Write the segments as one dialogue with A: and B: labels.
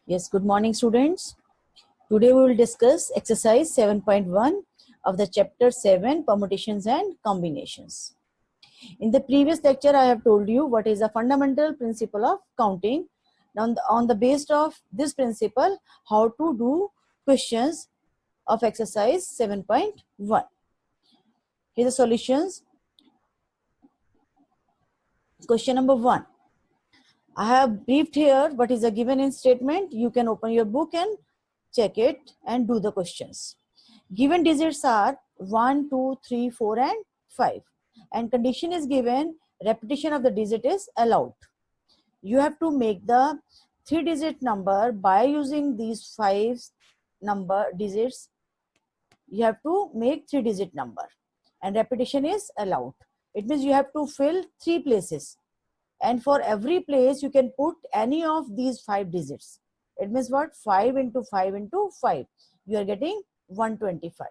A: Yes, good morning, students. Today we will discuss exercise 7.1 of the chapter 7, permutations and combinations. In the previous lecture, I have told you what is a fundamental principle of counting. Now, on the basis of this principle, how to do questions of exercise 7.1. Here are the solutions. Question number 1. I have briefed here what is a given in statement. You can open your book and check it and do the questions. Given digits are 1, 2, 3, 4 and 5. And condition is given, repetition of the digit is allowed. You have to make the 3-digit number by using these 5 number digits. You have to make 3-digit number and repetition is allowed. It means you have to fill 3 places. And for every place, you can put any of these 5 digits. It means what? 5 into 5 into 5. You are getting 125.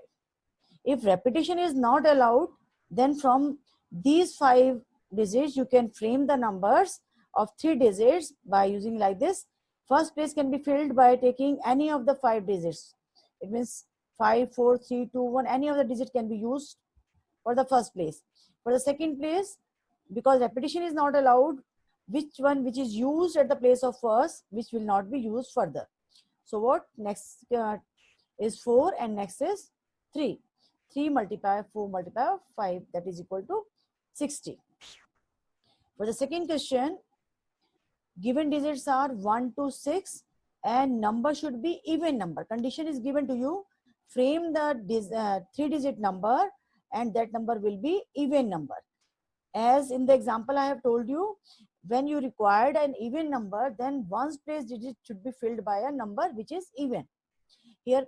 A: If repetition is not allowed, then from these 5 digits, you can frame the numbers of 3 digits by using like this. First place can be filled by taking any of the 5 digits. It means 5, 4, 3, 2, 1. Any of the digit can be used for the first place. For the second place, because repetition is not allowed, which is used at the place of first, which will not be used further. So what next is 4 and next is 3. 3 multiply 4 multiply 5, that is equal to 60. For the second question, given digits are 1 to 6 and number should be even number. Condition is given to you, frame the 3-digit number and that number will be even number. As in the example I have told you, when you required an even number, then one's place digit should be filled by a number which is even. Here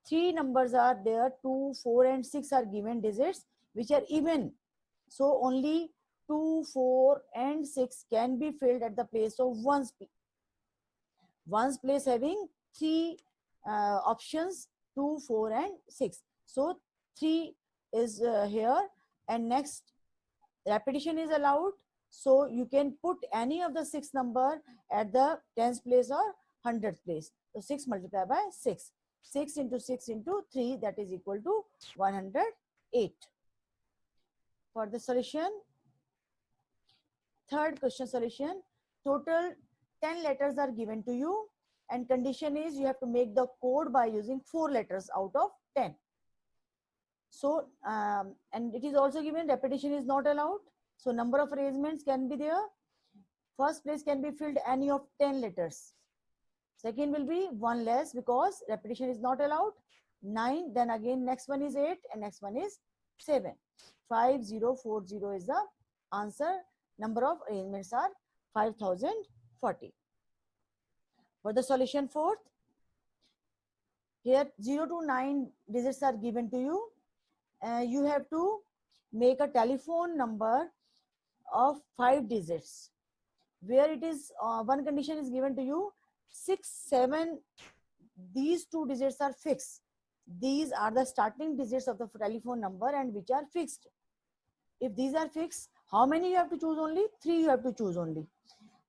A: 3 numbers are there, 2, 4 and 6 are given digits which are even. So only 2, 4 and 6 can be filled at the place of one's place having 3 options, 2, 4 and 6. So 3 is here and next repetition is allowed. So you can put any of the 6 number at the 10th place or 100th place. So 6 multiplied by 6. 6 into 6 into 3, that is equal to 108. For the solution, third question solution, total 10 letters are given to you and condition is you have to make the code by using 4 letters out of 10. So, and it is also given repetition is not allowed. So number of arrangements can be there. First place can be filled any of 10 letters. Second will be 1 less because repetition is not allowed. 9, then again next one is 8 and next one is 7. 5040 is the answer. Number of arrangements are 5040. For the solution fourth, here 0 to 9 digits are given to you. You have to make a telephone number of 5 digits where it is one condition is given to you, 6, 7, these 2 digits are fixed. These are the starting digits of the telephone number and which are fixed. If these are fixed, how many you have to choose? Only 3 you have to choose only.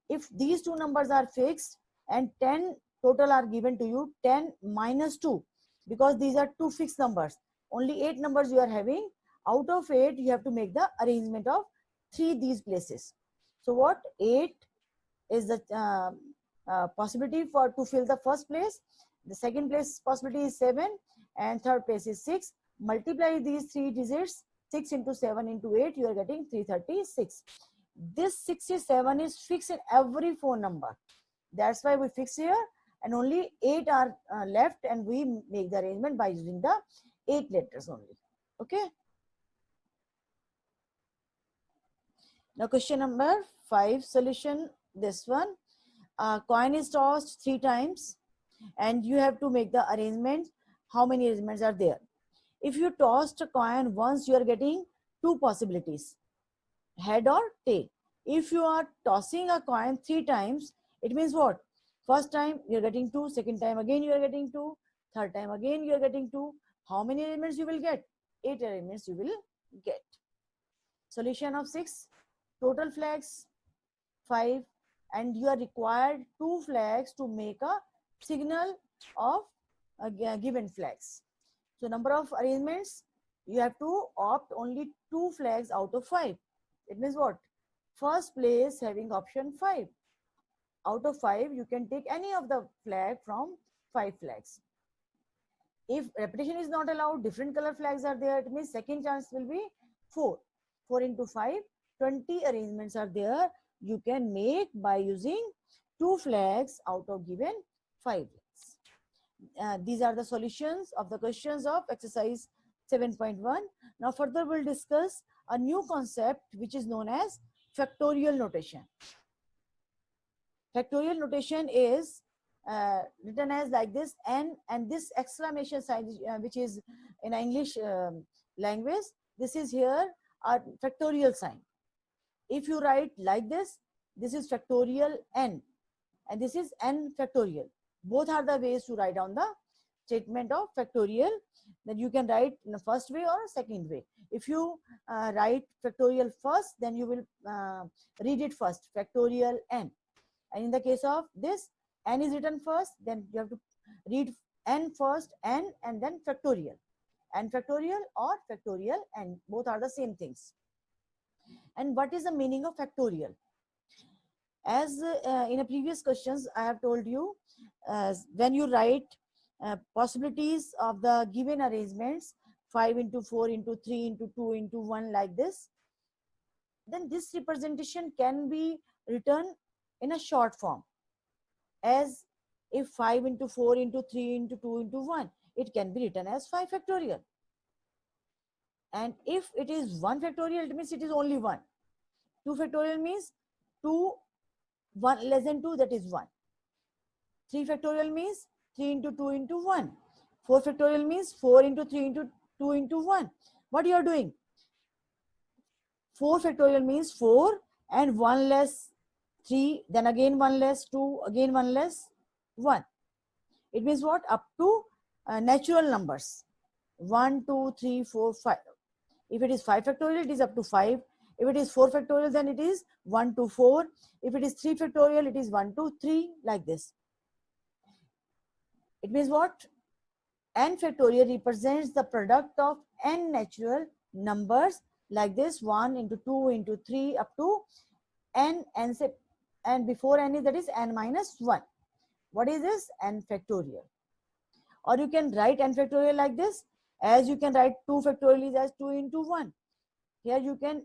A: If these 2 numbers are fixed and 10 total are given to you, 10 minus 2, because these are 2 fixed numbers, only 8 numbers you are having. Out of 8 you have to make the arrangement of 3 these places. So what? 8 is the possibility for to fill the first place. The second place possibility is 7 and third place is 6. Multiply these 3 digits, 6 into 7 into 8, you are getting 336. This 67 is fixed in every phone number. That's why we fix here and only 8 are left and we make the arrangement by using the 8 letters only. Okay. Now question number 5 solution, this one. Coin is tossed 3 times and you have to make the arrangement. How many arrangements are there? If you tossed a coin once, you are getting 2 possibilities, head or tail. If you are tossing a coin 3 times, it means what? First time you are getting 2, second time again you are getting 2, third time again you are getting 2. How many arrangements you will get? 8 arrangements you will get. Solution of 6, total flags 5 and you are required 2 flags to make a signal of given flags. So number of arrangements, you have to opt only 2 flags out of 5. It means what? First place having option 5. Out of 5, you can take any of the flag from 5 flags. If repetition is not allowed, different color flags are there, it means second chance will be 4. 4 into 5, 20 arrangements are there. You can make by using 2 flags out of given 5 flags. These are the solutions of the questions of exercise 7.1. Now further we'll discuss a new concept which is known as factorial notation. Factorial notation is written as like this, and this exclamation sign which is in English language, this is here a factorial sign. If you write like this is factorial n, and this is n factorial. Both are the ways to write down the statement of factorial. Then you can write in the first way or second way. If you write factorial first, then you will read it first, factorial n. And in the case of this, n is written first, then you have to read n first, n, and then factorial. N factorial or factorial n, both are the same things. And what is the meaning of factorial? As in a previous questions, I have told you, when you write possibilities of the given arrangements, 5 into 4 into 3 into 2 into 1 like this, then this representation can be written in a short form, as if 5 into 4 into 3 into 2 into 1, it can be written as 5 factorial. And if it is 1 factorial, it means it is only 1. 2 factorial means 2, 1 less than 2, that is 1. 3 factorial means 3 into 2 into 1. 4 factorial means 4 into 3 into 2 into 1. What you are doing? 4 factorial means 4 and 1 less 3, then again 1 less 2, again 1 less 1. It means what? Up to natural numbers. 1, 2, 3, 4, 5. If it is 5 factorial, it is up to 5. If it is 4 factorial, then it is 1 to 4. If it is 3 factorial, it is 1 to 3, like this. It means what? N factorial represents the product of n natural numbers like this, 1 into 2 into 3 up to n, and before n is, that is n minus 1. What is this? N factorial. Or you can write n factorial like this, as you can write 2 factorial is as 2 into 1. Here you can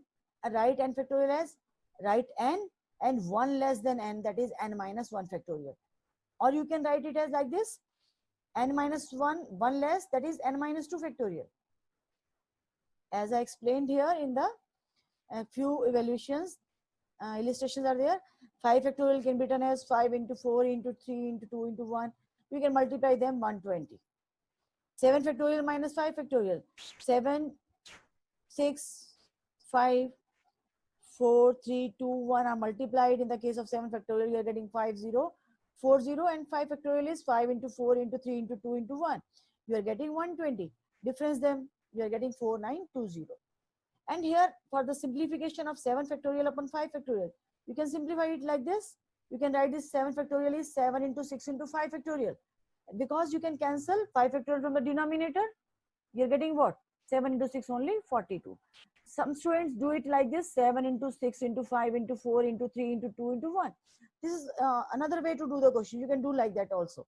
A: write n factorial as write n and 1 less than n, that is n minus 1 factorial. Or you can write it as like this, n minus 1, 1 less, that is n minus 2 factorial. As I explained here in the few evaluations, illustrations are there. 5 factorial can be written as 5 into 4 into 3 into 2 into 1. We can multiply them 120. 7 factorial minus 5 factorial. 7, 6, 5, 4, 3, 2, 1 are multiplied. In the case of 7 factorial, you are getting 5, 0, 4, 0, and 5 factorial is 5 into 4 into 3 into 2 into 1. You are getting 120. Difference them, you are getting 4920. And here, for the simplification of 7 factorial upon 5 factorial, you can simplify it like this. You can write this 7 factorial is 7 into 6 into 5 factorial. Because you can cancel 5 factorial from the denominator, you're getting what? 7 into 6 only 42. Some students do it like this, 7 into 6 into 5 into 4 into 3 into 2 into 1. This is another way to do the question. You can do like that also.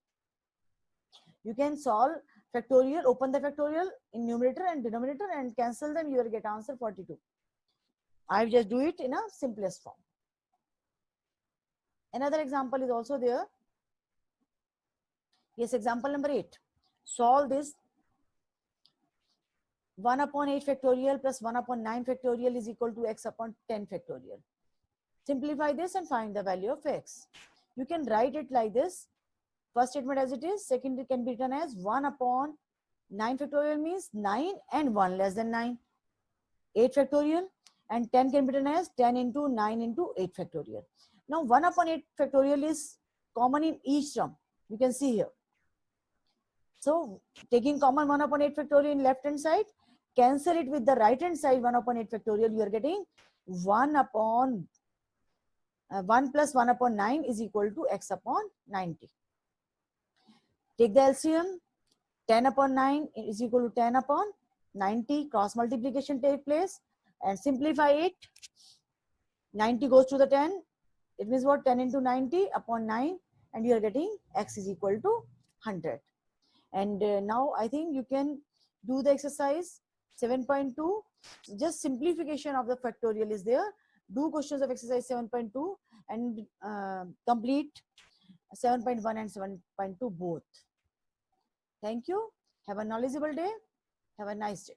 A: You can solve factorial, open the factorial in numerator and denominator and cancel them, you will get answer 42. I will just do it in a simplest form. Another example is also there. Yes, example number 8. Solve this. 1 upon 8 factorial plus 1 upon 9 factorial is equal to x upon 10 factorial. Simplify this and find the value of x. You can write it like this. First statement as it is. Second, it can be written as 1 upon 9 factorial means 9 and 1 less than 9. 8 factorial, and 10 can be written as 10 into 9 into 8 factorial. Now 1 upon 8 factorial is common in each term. You can see here. So taking common 1 upon 8 factorial in left hand side, cancel it with the right hand side 1 upon 8 factorial, you are getting 1 upon 1 plus 1 upon 9 is equal to x upon 90. Take the LCM. 10 upon 9 is equal to 10 upon 90. Cross multiplication take place and simplify it. 90 goes to the 10. It means what? 10 into 90 upon 9, and you are getting x is equal to 100. And now I think you can do the exercise 7.2. Just simplification of the factorial is there. Do questions of exercise 7.2 and complete 7.1 and 7.2 both. Thank you. Have a knowledgeable day. Have a nice day.